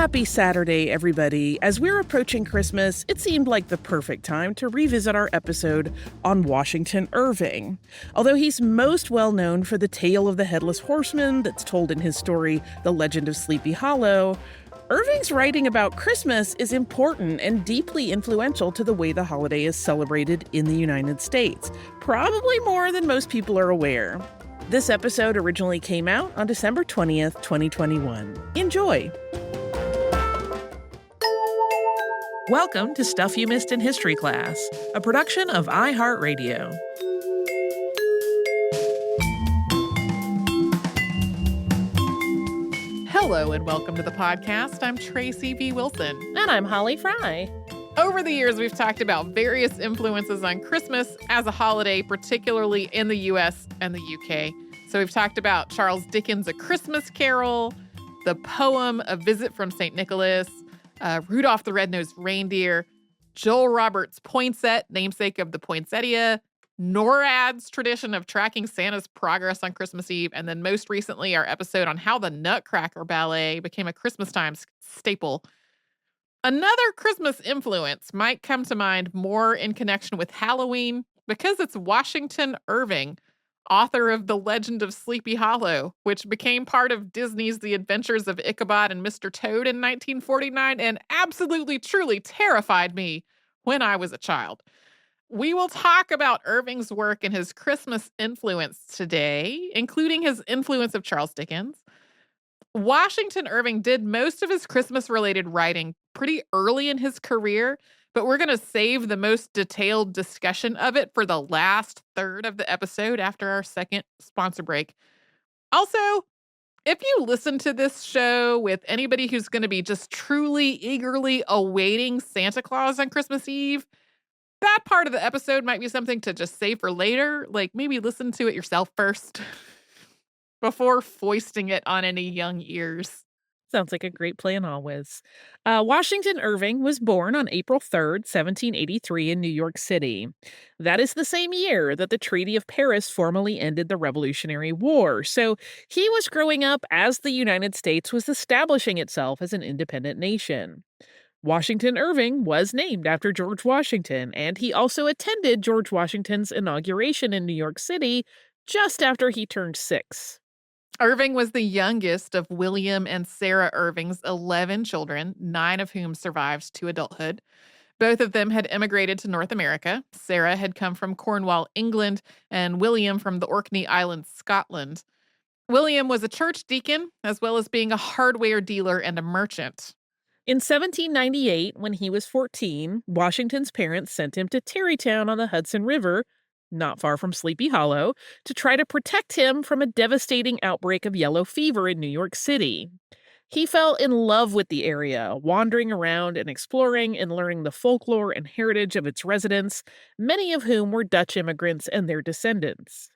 Happy Saturday, everybody. As we're approaching Christmas, it seemed like the perfect time to revisit our episode on Washington Irving. Although he's most well known for the tale of the Headless Horseman that's told in his story, The Legend of Sleepy Hollow, Irving's writing about Christmas is important and deeply influential to the way the holiday is celebrated in the United States, probably more than most people are aware. This episode originally came out on December 20th, 2021. Enjoy! Welcome to Stuff You Missed in History Class, a production of iHeartRadio. Hello and welcome to the podcast. I'm Tracy B. Wilson. And I'm Holly Fry. Over the years, we've talked about various influences on Christmas as a holiday, particularly in the U.S. and the U.K. So we've talked about Charles Dickens' A Christmas Carol, the poem A Visit from St. Nicholas, Rudolph the Red-Nosed Reindeer, Joel Roberts' Poinsett, namesake of the poinsettia, NORAD's tradition of tracking Santa's progress on Christmas Eve, and then most recently our episode on how the Nutcracker Ballet became a Christmas-time staple. Another Christmas influence might come to mind more in connection with Halloween because it's Washington Irving, author of The Legend of Sleepy Hollow, which became part of Disney's The Adventures of Ichabod and Mr. Toad in 1949 and absolutely, truly terrified me when I was a child. We will talk about Irving's work and his Christmas influence today, including his influence of Charles Dickens. Washington Irving did most of his Christmas-related writing pretty early in his career, but we're going to save the most detailed discussion of it for the last third of the episode after our second sponsor break. Also, if you listen to this show with anybody who's going to be just truly eagerly awaiting Santa Claus on Christmas Eve, that part of the episode might be something to just save for later. Like maybe listen to it yourself first before foisting it on any young ears. Sounds like a great plan always. Washington Irving was born on April 3rd, 1783 in New York City. That is the same year that the Treaty of Paris formally ended the Revolutionary War, so he was growing up as the United States was establishing itself as an independent nation. Washington Irving was named after George Washington, and he also attended George Washington's inauguration in New York City just after he turned 6. Irving was the youngest of William and Sarah Irving's 11 children, 9 of whom survived to adulthood. Both of them had immigrated to North America. Sarah had come from Cornwall, England, and William from the Orkney Islands, Scotland. William was a church deacon, as well as being a hardware dealer and a merchant. In 1798, when he was 14, Washington's parents sent him to Tarrytown on the Hudson River, not far from Sleepy Hollow, to try to protect him from a devastating outbreak of yellow fever in New York City. He fell in love with the area, wandering around and exploring and learning the folklore and heritage of its residents, many of whom were Dutch immigrants and their descendants.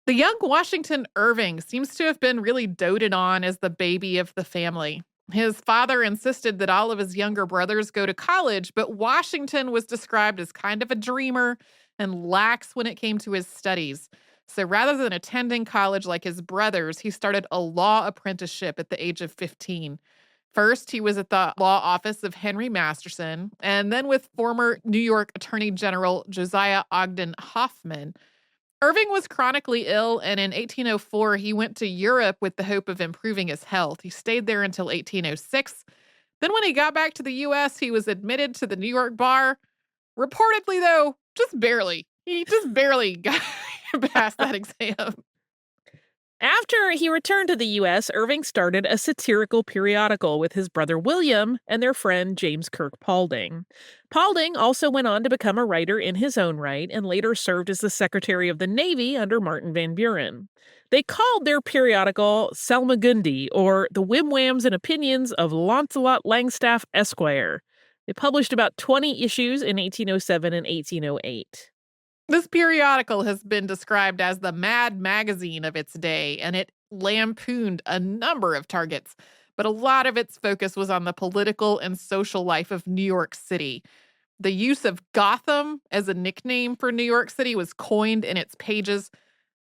The young Washington Irving seems to have been really doted on as the baby of the family. His father insisted that all of his younger brothers go to college, but Washington was described as kind of a dreamer and lax when it came to his studies. So rather than attending college like his brothers, he started a law apprenticeship at the age of 15. First, he was at the law office of Henry Masterson, and then with former New York Attorney General Josiah Ogden Hoffman. Irving was chronically ill, and in 1804, he went to Europe with the hope of improving his health. He stayed there until 1806. Then when he got back to the U.S., he was admitted to the New York bar. Reportedly, though, just barely. He just barely got past that exam. After he returned to the U.S., Irving started a satirical periodical with his brother William and their friend James Kirk Paulding. Paulding also went on to become a writer in his own right and later served as the Secretary of the Navy under Martin Van Buren. They called their periodical Salmagundi, or The Whim-Whams and Opinions of Launcelot Langstaff, Esquire. They published about 20 issues in 1807 and 1808. This periodical has been described as the mad magazine of its day, and it lampooned a number of targets, but a lot of its focus was on the political and social life of New York City. The use of Gotham as a nickname for New York City was coined in its pages.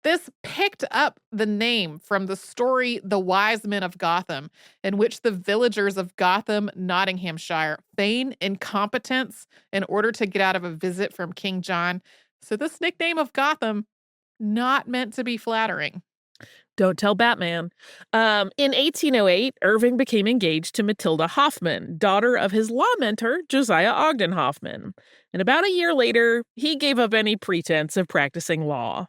This picked up the name from the story The Wise Men of Gotham, in which the villagers of Gotham, Nottinghamshire, feign incompetence in order to get out of a visit from King John. So this nickname of Gotham, not meant to be flattering. Don't tell Batman. In 1808, Irving became engaged to Matilda Hoffman, daughter of his law mentor, Josiah Ogden Hoffman. And about a year later, he gave up any pretense of practicing law.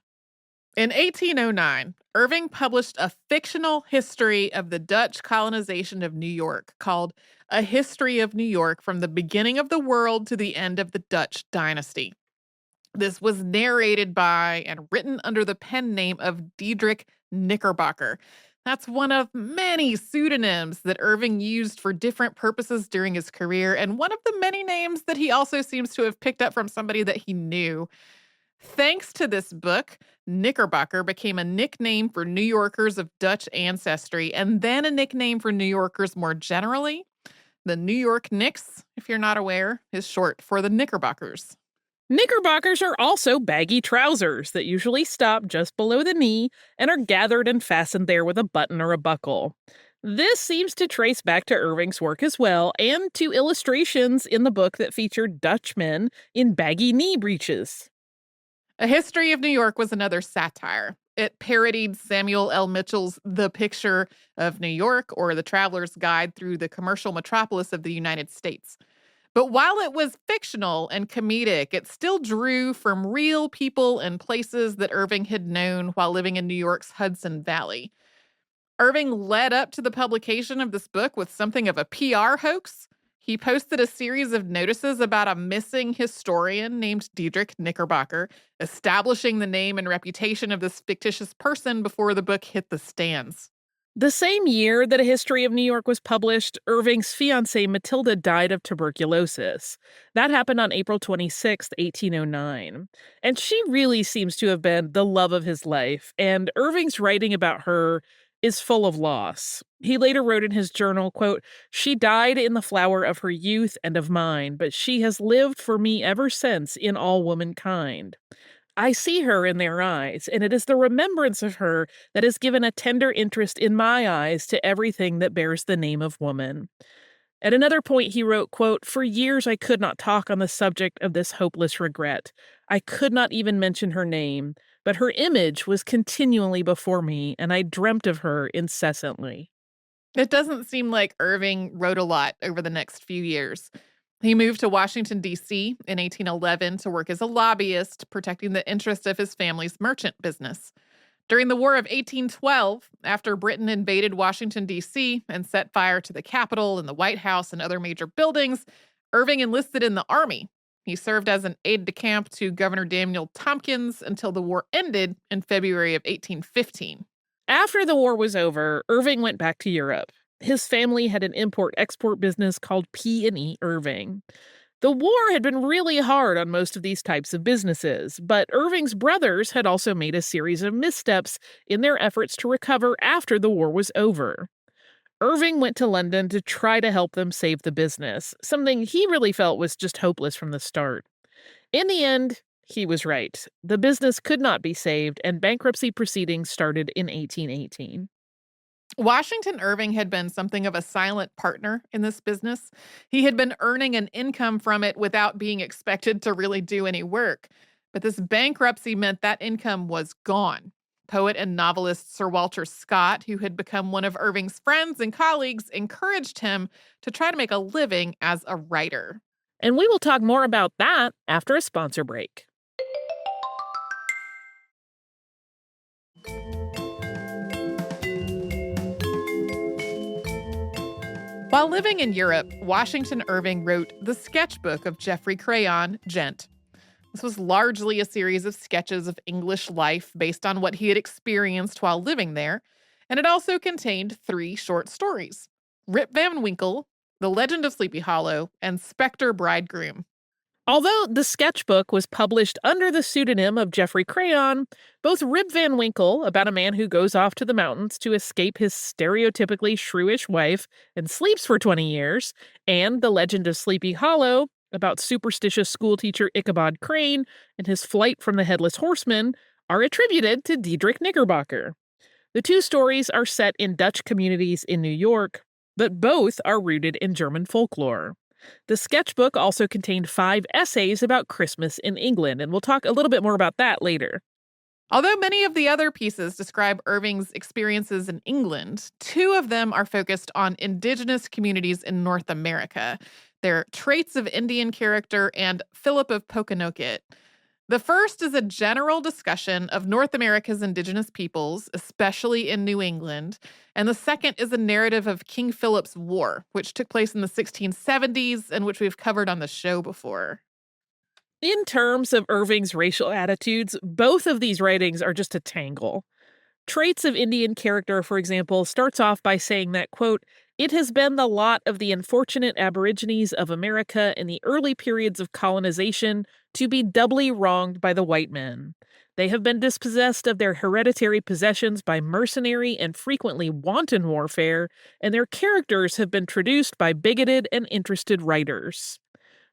In 1809, Irving published a fictional history of the Dutch colonization of New York called A History of New York from the Beginning of the World to the End of the Dutch Dynasty. This was narrated by and written under the pen name of Diedrich Knickerbocker. That's one of many pseudonyms that Irving used for different purposes during his career, and one of the many names that he also seems to have picked up from somebody that he knew. Thanks to this book, Knickerbocker became a nickname for New Yorkers of Dutch ancestry, and then a nickname for New Yorkers more generally. The New York Knicks, if you're not aware, is short for the Knickerbockers. Knickerbockers are also baggy trousers that usually stop just below the knee and are gathered and fastened there with a button or a buckle. This seems to trace back to Irving's work as well, and to illustrations in the book that featured Dutch men in baggy knee breeches. A History of New York was another satire. It parodied Samuel L. Mitchell's The Picture of New York, or The Traveler's Guide Through the Commercial Metropolis of the United States. But while it was fictional and comedic, it still drew from real people and places that Irving had known while living in New York's Hudson Valley. Irving led up to the publication of this book with something of a PR hoax. He posted a series of notices about a missing historian named Diedrich Knickerbocker, establishing the name and reputation of this fictitious person before the book hit the stands. The same year that A History of New York was published, Irving's fiancée Matilda died of tuberculosis. That happened on April 26, 1809. And she really seems to have been the love of his life, and Irving's writing about her is full of loss. He later wrote in his journal, quote, "She died in the flower of her youth and of mine, but she has lived for me ever since in all womankind. I see her in their eyes, and it is the remembrance of her that has given a tender interest in my eyes to everything that bears the name of woman." At another point, he wrote, quote, "For years I could not talk on the subject of this hopeless regret. I could not even mention her name, but her image was continually before me, and I dreamt of her incessantly." It doesn't seem like Irving wrote a lot over the next few years. He moved to Washington, D.C. in 1811 to work as a lobbyist, protecting the interests of his family's merchant business. During the War of 1812, after Britain invaded Washington, D.C. and set fire to the Capitol and the White House and other major buildings, Irving enlisted in the Army. He served as an aide-de-camp to Governor Daniel Tompkins until the war ended in February of 1815. After the war was over, Irving went back to Europe. His family had an import-export business called P&E Irving. The war had been really hard on most of these types of businesses, but Irving's brothers had also made a series of missteps in their efforts to recover after the war was over. Irving went to London to try to help them save the business, something he really felt was just hopeless from the start. In the end, he was right. The business could not be saved, and bankruptcy proceedings started in 1818. Washington Irving had been something of a silent partner in this business. He had been earning an income from it without being expected to really do any work. But this bankruptcy meant that income was gone. Poet and novelist Sir Walter Scott, who had become one of Irving's friends and colleagues, encouraged him to try to make a living as a writer. And we will talk more about that after a sponsor break. While living in Europe, Washington Irving wrote The Sketchbook of Geoffrey Crayon, Gent. This was largely a series of sketches of English life based on what he had experienced while living there, and it also contained 3 short stories: Rip Van Winkle, The Legend of Sleepy Hollow, and Spectre Bridegroom. Although the sketchbook was published under the pseudonym of Geoffrey Crayon, both Rip Van Winkle, about a man who goes off to the mountains to escape his stereotypically shrewish wife and sleeps for 20 years, and The Legend of Sleepy Hollow, about superstitious schoolteacher Ichabod Crane and his flight from the Headless Horseman, are attributed to Diedrich Knickerbocker. The two stories are set in Dutch communities in New York, but both are rooted in German folklore. The sketchbook also contained 5 essays about Christmas in England, and we'll talk a little bit more about that later. Although many of the other pieces describe Irving's experiences in England, 2 of them are focused on indigenous communities in North America. They're Traits of Indian Character and Philip of Pokanoket. The first is a general discussion of North America's indigenous peoples, especially in New England. And the second is a narrative of King Philip's War, which took place in the 1670s and which we've covered on the show before. In terms of Irving's racial attitudes, both of these writings are just a tangle. Traits of Indian Character, for example, starts off by saying that, quote, "It has been the lot of the unfortunate aborigines of America in the early periods of colonization to be doubly wronged by the white men. They have been dispossessed of their hereditary possessions by mercenary and frequently wanton warfare, and their characters have been traduced by bigoted and interested writers.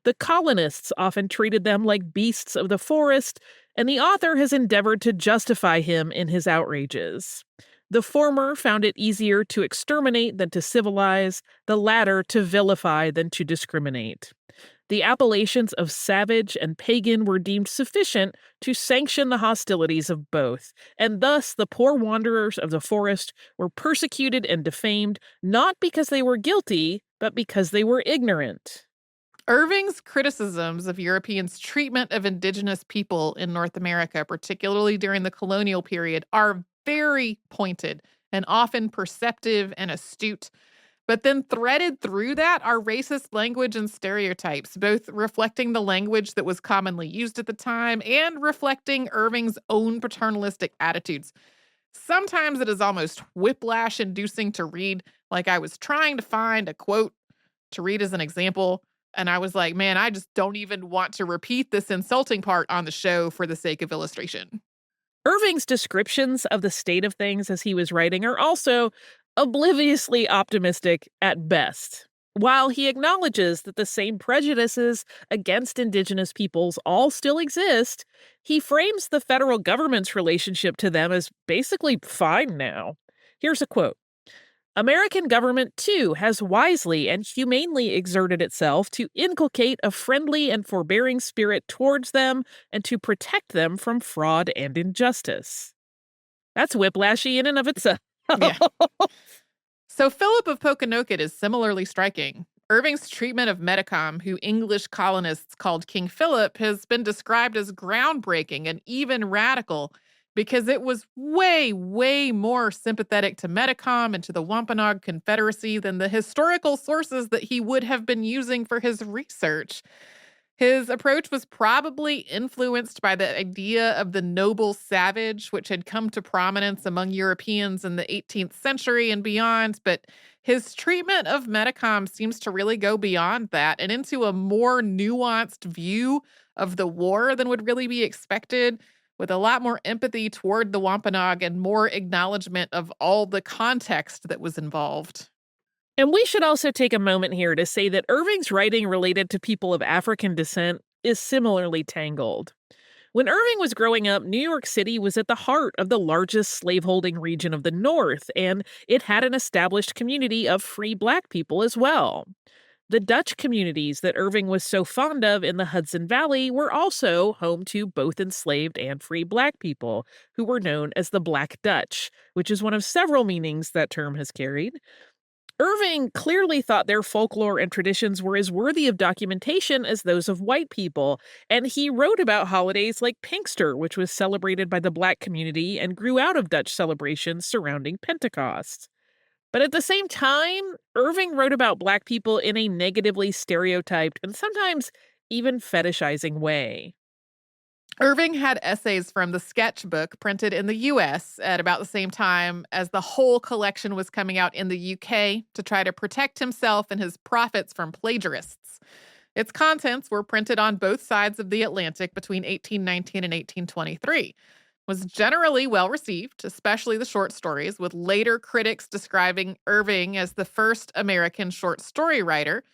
The colonists often treated them like beasts of the forest, and the author has endeavored to justify him in his outrages. The former found it easier to exterminate than to civilize, the latter to vilify than to discriminate. The appellations of savage and pagan were deemed sufficient to sanction the hostilities of both, and thus the poor wanderers of the forest were persecuted and defamed not because they were guilty, but because they were ignorant." Irving's criticisms of Europeans' treatment of indigenous people in North America, particularly during the colonial period, are very pointed and often perceptive and astute. But then threaded through that are racist language and stereotypes, both reflecting the language that was commonly used at the time and reflecting Irving's own paternalistic attitudes. Sometimes it is almost whiplash-inducing to read, like I was trying to find a quote to read as an example, and I was like, man, I just don't even want to repeat this insulting part on the show for the sake of illustration. Irving's descriptions of the state of things as he was writing are also obliviously optimistic at best. While he acknowledges that the same prejudices against indigenous peoples all still exist, he frames the federal government's relationship to them as basically fine now. Here's a quote. "American government, too, has wisely and humanely exerted itself to inculcate a friendly and forbearing spirit towards them and to protect them from fraud and injustice." That's whiplashy in and of itself. Yeah. So Philip of Pokanoket is similarly striking. Irving's treatment of Metacom, who English colonists called King Philip, has been described as groundbreaking and even radical because it was way, way more sympathetic to Metacom and to the Wampanoag Confederacy than the historical sources that he would have been using for his research. His approach was probably influenced by the idea of the noble savage, which had come to prominence among Europeans in the 18th century and beyond, but his treatment of Metacom seems to really go beyond that and into a more nuanced view of the war than would really be expected, with a lot more empathy toward the Wampanoag and more acknowledgement of all the context that was involved. And we should also take a moment here to say that Irving's writing related to people of African descent is similarly tangled. When Irving was growing up, New York City was at the heart of the largest slaveholding region of the North, and it had an established community of free Black people as well. The Dutch communities that Irving was so fond of in the Hudson Valley were also home to both enslaved and free Black people, who were known as the Black Dutch, which is one of several meanings that term has carried. Irving clearly thought their folklore and traditions were as worthy of documentation as those of white people, and he wrote about holidays like Pinkster, which was celebrated by the Black community and grew out of Dutch celebrations surrounding Pentecost. But at the same time, Irving wrote about Black people in a negatively stereotyped and sometimes even fetishizing way. Irving had essays from the sketchbook printed in the US at about the same time as the whole collection was coming out in the UK to try to protect himself and his profits from plagiarists. Its contents were printed on both sides of the Atlantic between 1819 and 1823. Was generally well received, especially the short stories, with later critics describing Irving as the first American short story writer.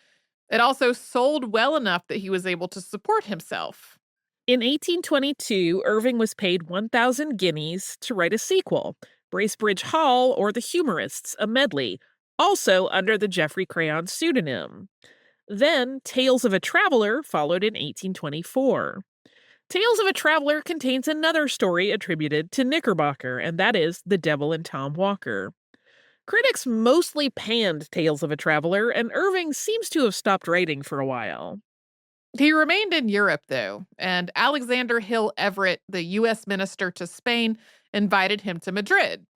It also sold well enough that he was able to support himself. In 1822, Irving was paid 1,000 guineas to write a sequel, Bracebridge Hall or The Humorists, a medley, also under the Geoffrey Crayon pseudonym. Then, Tales of a Traveler followed in 1824. Tales of a Traveler contains another story attributed to Knickerbocker, and that is The Devil and Tom Walker. Critics mostly panned Tales of a Traveler, and Irving seems to have stopped writing for a while. He remained in Europe, though, and Alexander Hill Everett, the U.S. minister to Spain, invited him to Madrid.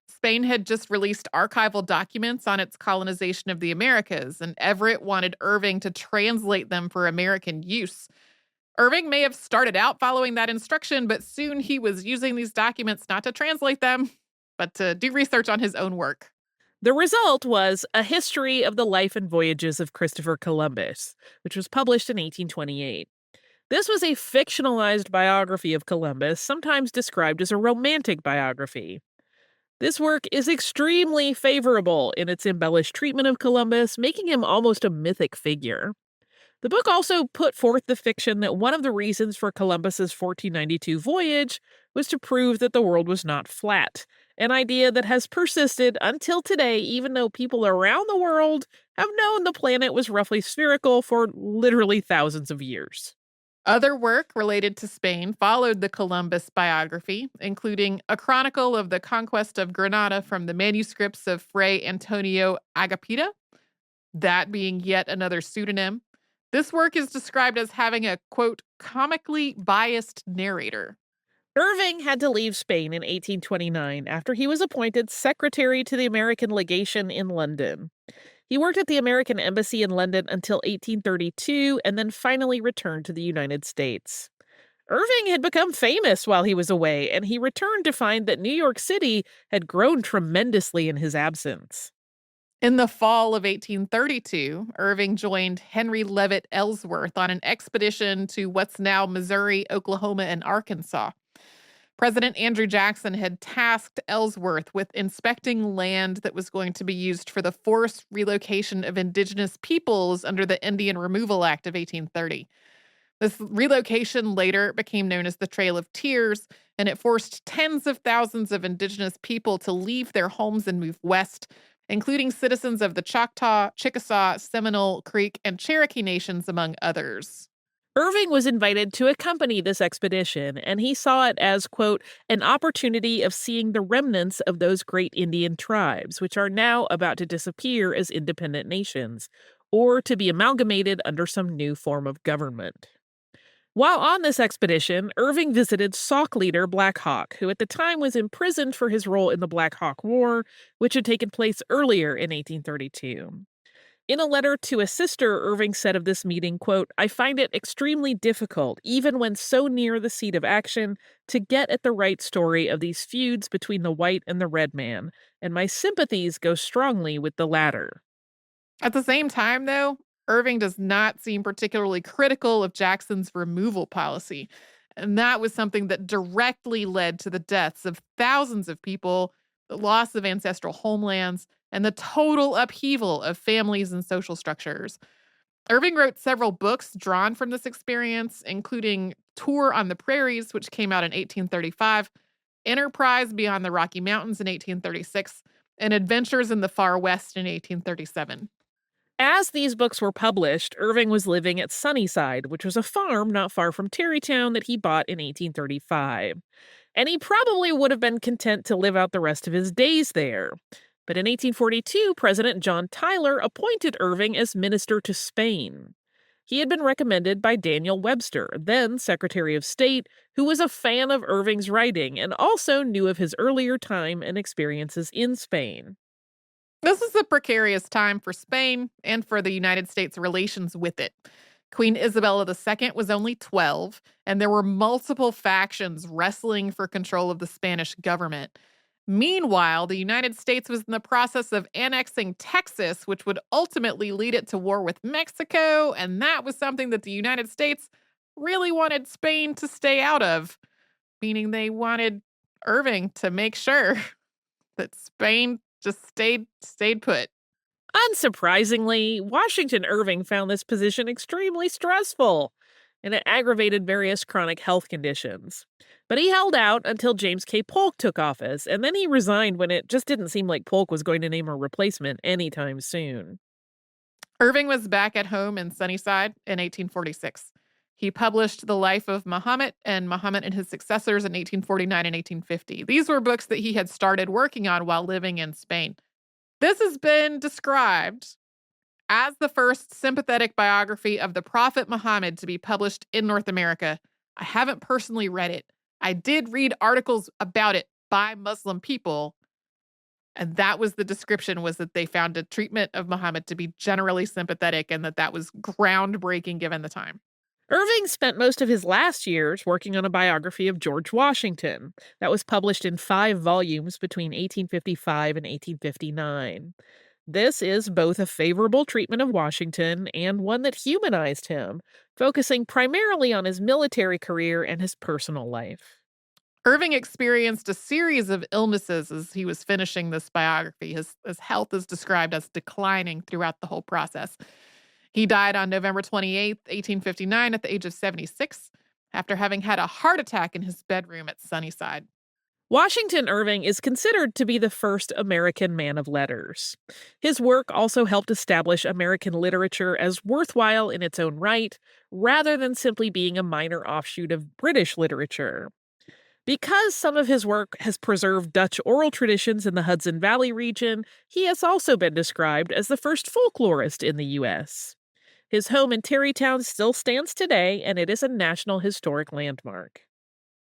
Spain had just released archival documents on its colonization of the Americas, and Everett wanted Irving to translate them for American use. Irving may have started out following that instruction, but soon he was using these documents not to translate them, but to do research on his own work. The result was A History of the Life and Voyages of Christopher Columbus, which was published in 1828. This was a fictionalized biography of Columbus, sometimes described as a romantic biography. This work is extremely favorable in its embellished treatment of Columbus, making him almost a mythic figure. The book also put forth the fiction that one of the reasons for Columbus's 1492 voyage was to prove that the world was not flat, an idea that has persisted until today, even though people around the world have known the planet was roughly spherical for literally thousands of years. Other work related to Spain followed the Columbus biography, including a chronicle of the conquest of Granada from the manuscripts of Fray Antonio Agapita, that being yet another pseudonym. This work is described as having a, quote, comically biased narrator. Irving had to leave Spain in 1829 after he was appointed secretary to the American legation in London. He worked at the American Embassy in London until 1832 and then finally returned to the United States. Irving had become famous while he was away, and he returned to find that New York City had grown tremendously in his absence. In the fall of 1832, Irving joined Henry Leavitt Ellsworth on an expedition to what's now Missouri, Oklahoma, and Arkansas. President Andrew Jackson had tasked Ellsworth with inspecting land that was going to be used for the forced relocation of indigenous peoples under the Indian Removal Act of 1830. This relocation later became known as the Trail of Tears, and it forced tens of thousands of indigenous people to leave their homes and move west, including citizens of the Choctaw, Chickasaw, Seminole, Creek, and Cherokee nations, among others. Irving was invited to accompany this expedition, and he saw it as, quote, an opportunity of seeing the remnants of those great Indian tribes, which are now about to disappear as independent nations, or to be amalgamated under some new form of government. While on this expedition, Irving visited Sauk leader Black Hawk, who at the time was imprisoned for his role in the Black Hawk War, which had taken place earlier in 1832. In a letter to a sister, Irving said of this meeting, quote, I find it extremely difficult, even when so near the seat of action, to get at the right story of these feuds between the white and the red man, and my sympathies go strongly with the latter. At the same time, though, Irving does not seem particularly critical of Jackson's removal policy. And that was something that directly led to the deaths of thousands of people, the loss of ancestral homelands, and the total upheaval of families and social structures. Irving wrote several books drawn from this experience, including Tour on the Prairies, which came out in 1835, Enterprise Beyond the Rocky Mountains in 1836, and Adventures in the Far West in 1837. As these books were published, Irving was living at Sunnyside, which was a farm not far from Tarrytown that he bought in 1835. And he probably would have been content to live out the rest of his days there. But in 1842, President John Tyler appointed Irving as minister to Spain. He had been recommended by Daniel Webster, then Secretary of State, who was a fan of Irving's writing and also knew of his earlier time and experiences in Spain. This is a precarious time for Spain and for the United States' relations with it. Queen Isabella II was only 12, and there were multiple factions wrestling for control of the Spanish government. Meanwhile, the United States was in the process of annexing Texas, which would ultimately lead it to war with Mexico, and that was something that the United States really wanted Spain to stay out of, meaning they wanted Irving to make sure that Spain just stayed put. Unsurprisingly, Washington Irving found this position extremely stressful. and it aggravated various chronic health conditions. But he held out until James K. Polk took office, and then he resigned when it just didn't seem like Polk was going to name a replacement anytime soon. Irving was back at home in Sunnyside in 1846. He published The Life of Muhammad and Muhammad and His Successors in 1849 and 1850. These were books that he had started working on while living in Spain. This has been described as the first sympathetic biography of the Prophet Muhammad to be published in North America. I haven't personally read it. I did read articles about it by Muslim people, and that was the description, was that they found a treatment of Muhammad to be generally sympathetic and that was groundbreaking given the time. Irving spent most of his last years working on a biography of George Washington that was published in 5 volumes between 1855 and 1859. This is both a favorable treatment of Washington and one that humanized him, focusing primarily on his military career and his personal life. Irving experienced a series of illnesses as he was finishing this biography. His health is described as declining throughout the whole process. He died on November 28th, 1859, at the age of 76, after having had a heart attack in his bedroom at Sunnyside. Washington Irving is considered to be the first American man of letters. His work also helped establish American literature as worthwhile in its own right, rather than simply being a minor offshoot of British literature. Because some of his work has preserved Dutch oral traditions in the Hudson Valley region, he has also been described as the first folklorist in the U.S. His home in Tarrytown still stands today, and it is a National Historic Landmark.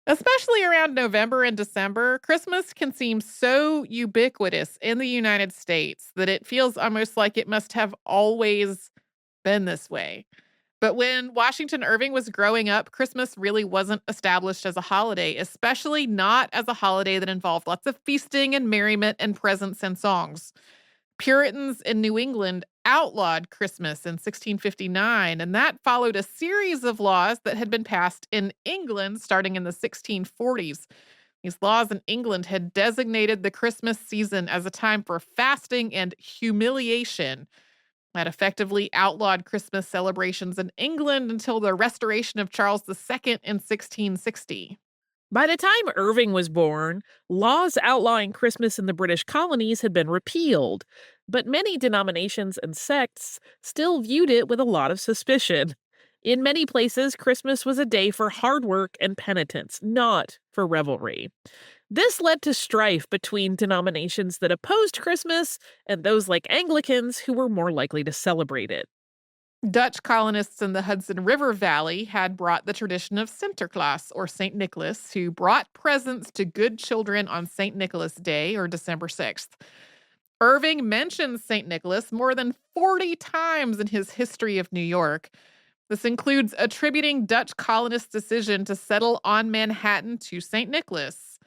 Especially around November and December, Christmas can seem so ubiquitous in the United States that it feels almost like it must have always been this way. But when Washington Irving was growing up, Christmas really wasn't established as a holiday, especially not as a holiday that involved lots of feasting and merriment and presents and songs. Puritans in New England outlawed Christmas in 1659, and that followed a series of laws that had been passed in England starting in the 1640s. These laws in England had designated the Christmas season as a time for fasting and humiliation. That effectively outlawed Christmas celebrations in England until the restoration of Charles II in 1660. By the time Irving was born, laws outlawing Christmas in the British colonies had been repealed, but many denominations and sects still viewed it with a lot of suspicion. In many places, Christmas was a day for hard work and penitence, not for revelry. This led to strife between denominations that opposed Christmas and those like Anglicans who were more likely to celebrate it. Dutch colonists in the Hudson River Valley had brought the tradition of Sinterklaas, or St. Nicholas, who brought presents to good children on St. Nicholas Day, or December 6th. Irving mentions St. Nicholas more than 40 times in his History of New York. This includes attributing Dutch colonists' decision to settle on Manhattan to St. Nicholas.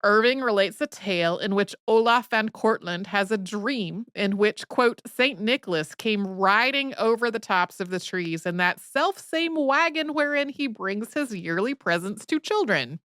Irving relates a tale in which Olaf van Cortlandt has a dream in which, quote, St. Nicholas came riding over the tops of the trees in that self-same wagon wherein he brings his yearly presents to children.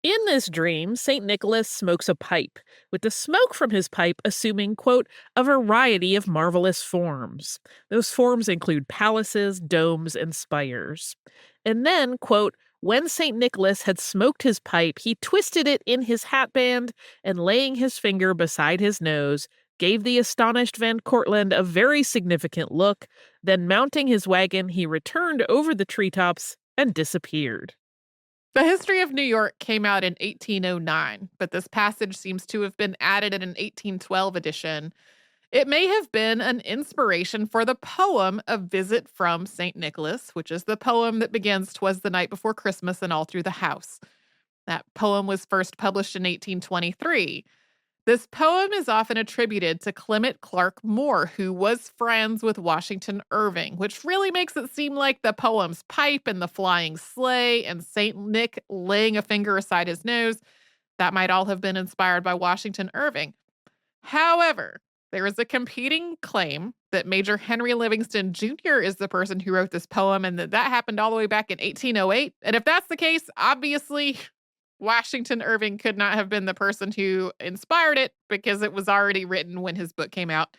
In this dream, St. Nicholas smokes a pipe, with the smoke from his pipe assuming, quote, a variety of marvelous forms. Those forms include palaces, domes, and spires. And then, quote, when St. Nicholas had smoked his pipe, he twisted it in his hatband and, laying his finger beside his nose, gave the astonished Van Cortlandt a very significant look. Then, mounting his wagon, he returned over the treetops and disappeared. The History of New York came out in 1809, but this passage seems to have been added in an 1812 edition. It may have been an inspiration for the poem A Visit from St. Nicholas, which is the poem that begins "'Twas the night before Christmas and all through the house." That poem was first published in 1823. This poem is often attributed to Clement Clark Moore, who was friends with Washington Irving, which really makes it seem like the poem's pipe and the flying sleigh and St. Nick laying a finger aside his nose, that might all have been inspired by Washington Irving. However, there is a competing claim that Major Henry Livingston Jr. is the person who wrote this poem and that happened all the way back in 1808. And if that's the case, obviously Washington Irving could not have been the person who inspired it because it was already written when his book came out.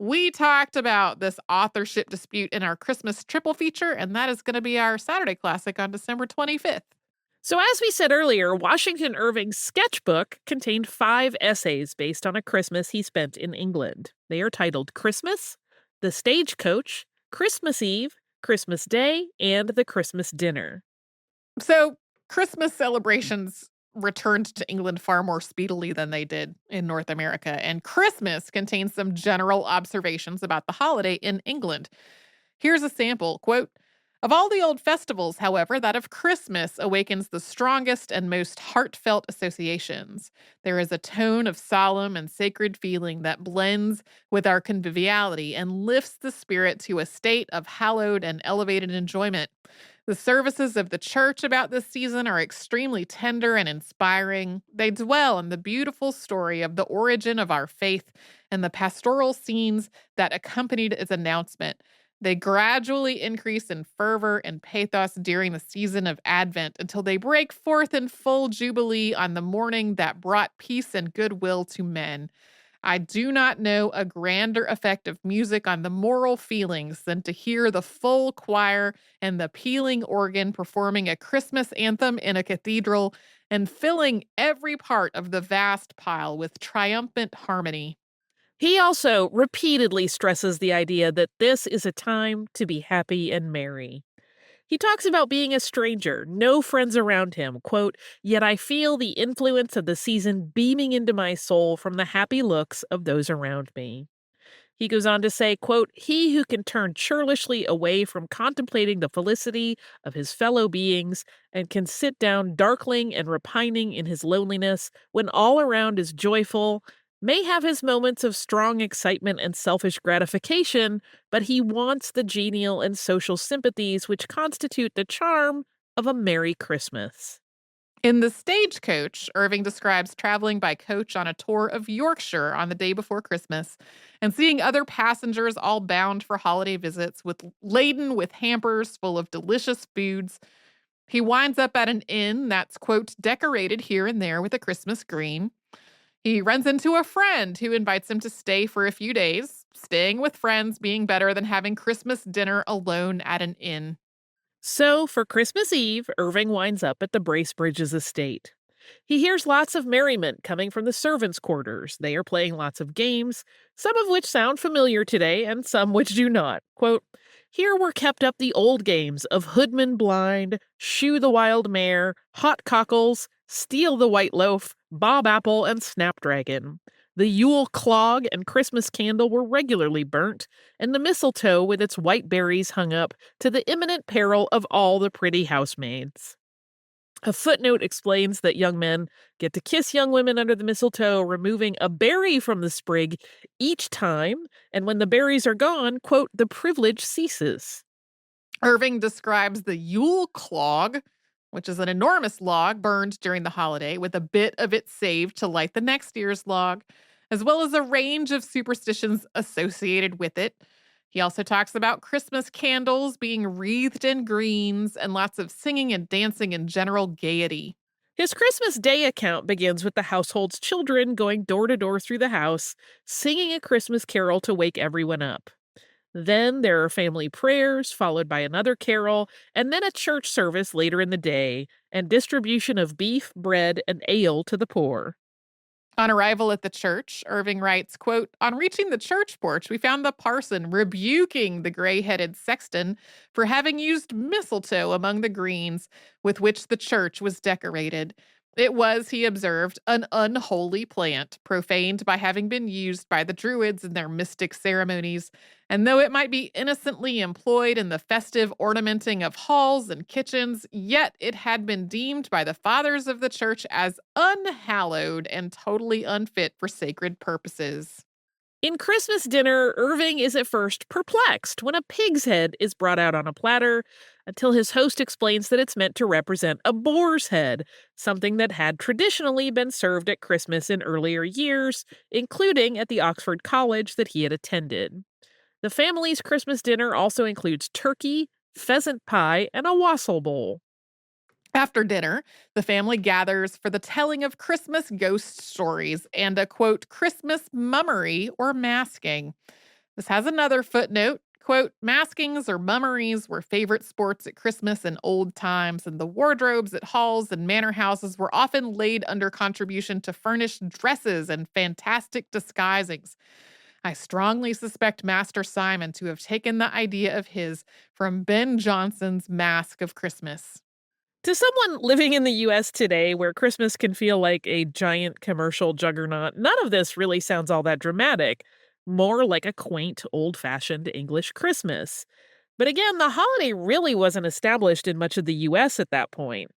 We talked about this authorship dispute in our Christmas triple feature, and that is going to be our Saturday classic on December 25th. So, as we said earlier, Washington Irving's sketchbook contained 5 essays based on a Christmas he spent in England. They are titled Christmas, The Stagecoach, Christmas Eve, Christmas Day, and The Christmas Dinner. So, Christmas celebrations returned to England far more speedily than they did in North America, and Christmas contains some general observations about the holiday in England. Here's a sample, quote, "Of all the old festivals, however, that of Christmas awakens the strongest and most heartfelt associations. There is a tone of solemn and sacred feeling that blends with our conviviality and lifts the spirit to a state of hallowed and elevated enjoyment. The services of the church about this season are extremely tender and inspiring. They dwell on the beautiful story of the origin of our faith and the pastoral scenes that accompanied its announcement. They gradually increase in fervor and pathos during the season of Advent until they break forth in full jubilee on the morning that brought peace and goodwill to men. I do not know a grander effect of music on the moral feelings than to hear the full choir and the pealing organ performing a Christmas anthem in a cathedral and filling every part of the vast pile with triumphant harmony." He also repeatedly stresses the idea that this is a time to be happy and merry. He talks about being a stranger, no friends around him, quote, "Yet I feel the influence of the season beaming into my soul from the happy looks of those around me." He goes on to say, quote, "He who can turn churlishly away from contemplating the felicity of his fellow beings and can sit down darkling and repining in his loneliness when all around is joyful, may have his moments of strong excitement and selfish gratification, but he wants the genial and social sympathies which constitute the charm of a Merry Christmas." In The Stagecoach, Irving describes traveling by coach on a tour of Yorkshire on the day before Christmas and seeing other passengers all bound for holiday visits laden with hampers full of delicious foods. He winds up at an inn that's, quote, "decorated here and there with a Christmas green." He runs into a friend who invites him to stay for a few days, staying with friends being better than having Christmas dinner alone at an inn. So, for Christmas Eve, Irving winds up at the Bracebridges estate. He hears lots of merriment coming from the servants' quarters. They are playing lots of games, some of which sound familiar today and some which do not. Quote, "Here were kept up the old games of Hoodman Blind, Shoe the Wild Mare, Hot Cockles, Steal the White Loaf, Bob Apple, and Snapdragon. The Yule Clog and Christmas Candle were regularly burnt, and the mistletoe with its white berries hung up, to the imminent peril of all the pretty housemaids." A footnote explains that young men get to kiss young women under the mistletoe, removing a berry from the sprig each time, and when the berries are gone, quote, "the privilege ceases." Irving describes the Yule Clog, which is an enormous log burned during the holiday with a bit of it saved to light the next year's log, as well as a range of superstitions associated with it. He also talks about Christmas candles being wreathed in greens and lots of singing and dancing and general gaiety. His Christmas Day account begins with the household's children going door to door through the house, singing a Christmas carol to wake everyone up. Then there are family prayers, followed by another carol, and then a church service later in the day, and distribution of beef, bread, and ale to the poor. On arrival at the church, Irving writes, quote, "On reaching the church porch, we found the parson rebuking the gray-headed sexton for having used mistletoe among the greens with which the church was decorated. It was, he observed, an unholy plant, profaned by having been used by the Druids in their mystic ceremonies, and though it might be innocently employed in the festive ornamenting of halls and kitchens, yet it had been deemed by the fathers of the church as unhallowed and totally unfit for sacred purposes." In Christmas dinner, Irving is at first perplexed when a pig's head is brought out on a platter, until his host explains that it's meant to represent a boar's head, something that had traditionally been served at Christmas in earlier years, including at the Oxford College that he had attended. The family's Christmas dinner also includes turkey, pheasant pie, and a wassail bowl. After dinner, the family gathers for the telling of Christmas ghost stories and a, quote, "Christmas mummery or masking." This has another footnote. Quote, maskings or mummeries were favorite sports at Christmas in old times, and the wardrobes at halls and manor houses were often laid under contribution to furnish dresses and fantastic disguisings. I strongly suspect Master Simon to have taken the idea of his from Ben Jonson's Mask of Christmas. To someone living in the US today, where Christmas can feel like a giant commercial juggernaut, none of this really sounds all that dramatic. More like a quaint, old-fashioned English Christmas. But again, the holiday really wasn't established in much of the US at that point.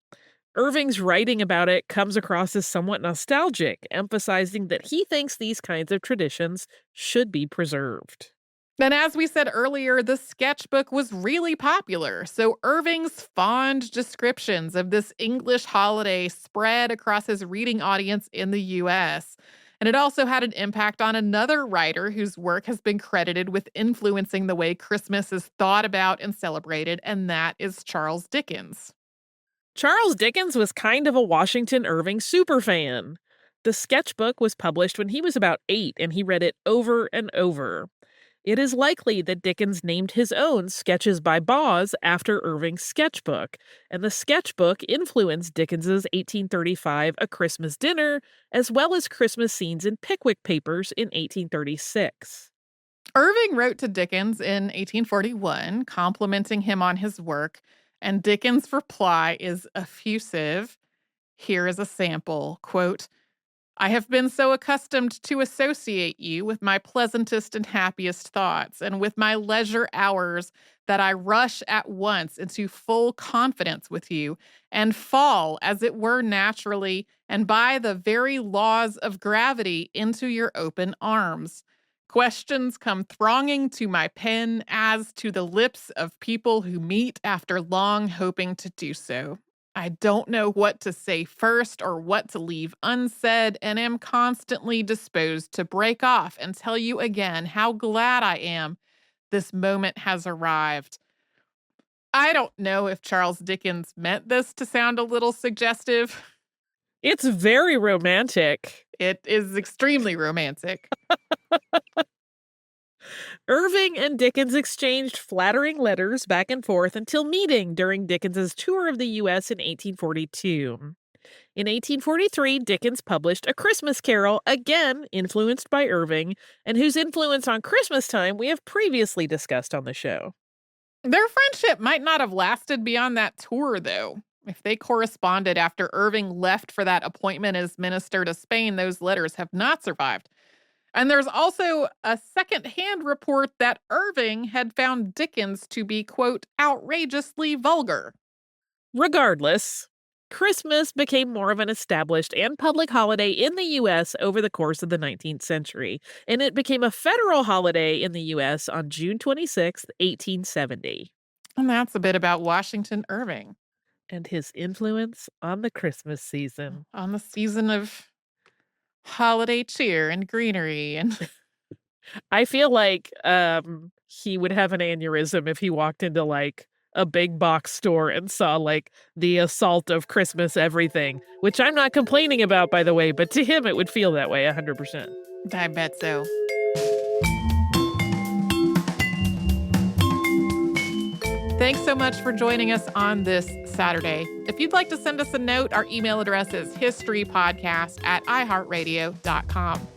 Irving's writing about it comes across as somewhat nostalgic, emphasizing that he thinks these kinds of traditions should be preserved. And as we said earlier, the sketchbook was really popular, so Irving's fond descriptions of this English holiday spread across his reading audience in the US. And it also had an impact on another writer whose work has been credited with influencing the way Christmas is thought about and celebrated, and that is Charles Dickens. Charles Dickens was kind of a Washington Irving superfan. The sketchbook was published when he was about 8, and he read it over and over. It is likely that Dickens named his own Sketches by Boz after Irving's sketchbook, and the sketchbook influenced Dickens's 1835 A Christmas Dinner, as well as Christmas scenes in Pickwick Papers in 1836. Irving wrote to Dickens in 1841, complimenting him on his work, and Dickens' reply is effusive. Here is a sample, quote, I have been so accustomed to associate you with my pleasantest and happiest thoughts, and with my leisure hours, that I rush at once into full confidence with you, and fall, as it were naturally, and by the very laws of gravity, into your open arms. Questions come thronging to my pen as to the lips of people who meet after long hoping to do so. I don't know what to say first or what to leave unsaid, and am constantly disposed to break off and tell you again how glad I am this moment has arrived. I don't know if Charles Dickens meant this to sound a little suggestive. It's very romantic. It is extremely romantic. Irving and Dickens exchanged flattering letters back and forth until meeting during Dickens's tour of the U.S. in 1842. In 1843, Dickens published A Christmas Carol, again influenced by Irving, and whose influence on Christmas time we have previously discussed on the show. Their friendship might not have lasted beyond that tour, though. If they corresponded after Irving left for that appointment as minister to Spain, those letters have not survived. And there's also a second-hand report that Irving had found Dickens to be, quote, outrageously vulgar. Regardless, Christmas became more of an established and public holiday in the U.S. over the course of the 19th century, and it became a federal holiday in the U.S. on June 26, 1870. And that's a bit about Washington Irving. And his influence on the Christmas season. On the season of holiday cheer and greenery. And I feel like he would have an aneurysm if he walked into like a big box store and saw like the assault of Christmas everything, which I'm not complaining about, by the way, but to him it would feel that way 100%. I bet so. Thanks so much for joining us on this Saturday. If you'd like to send us a note, our email address is historypodcast@iheartradio.com.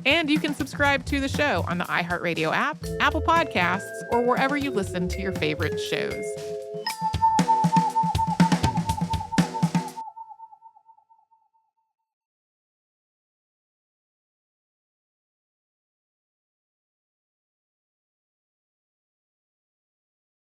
And you can subscribe to the show on the iHeartRadio app, Apple Podcasts, or wherever you listen to your favorite shows.